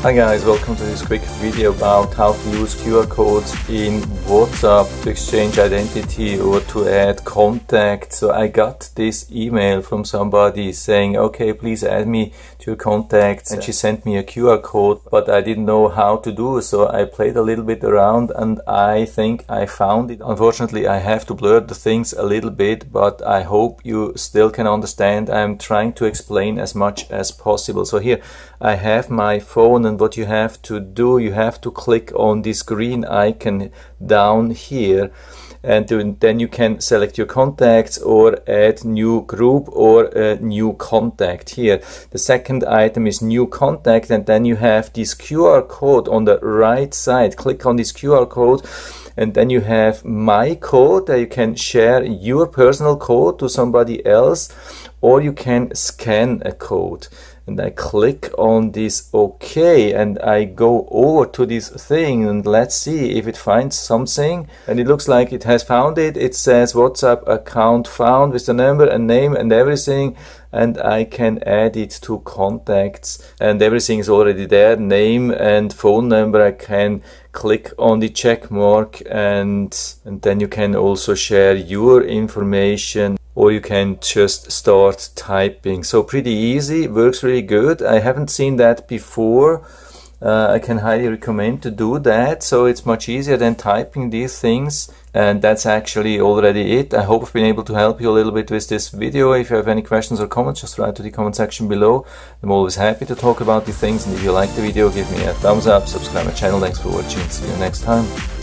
Hi guys, welcome to this quick video about how to use QR codes in WhatsApp to exchange identity or to add contact. So I got this email from somebody saying, okay, please add me to your contacts, and she sent me a QR code, but I didn't know how to do, so I played a little bit around and I think I found it. Unfortunately, I have to blur the things a little bit, but I hope you still can understand. I'm trying to explain as much as possible. So here I have my phone, and what you have to do, you have to click on this green icon down here, and then you can select your contacts or add new group or a new contact here. The second item is new contact, and then you have this QR code on the right side. Click on this QR code, and then you have my code that you can share your personal code to somebody else, or you can scan a code. And I click on this OK, and I go over to this thing, and let's see if it finds something. And it looks like it has found it. It says WhatsApp account found with the number and name and everything, and I can add it to contacts, and everything is already there, name and phone number. I can click on the check mark, and then you can also share your information, or you can just start typing. So pretty easy, works really good. I haven't seen that before. I can highly recommend to do that. So it's much easier than typing these things. And that's actually already it. I hope I've been able to help you a little bit with this video. If you have any questions or comments, just write to the comment section below. I'm always happy to talk about these things. And if you like the video, give me a thumbs up, subscribe my channel. Thanks for watching. See you next time.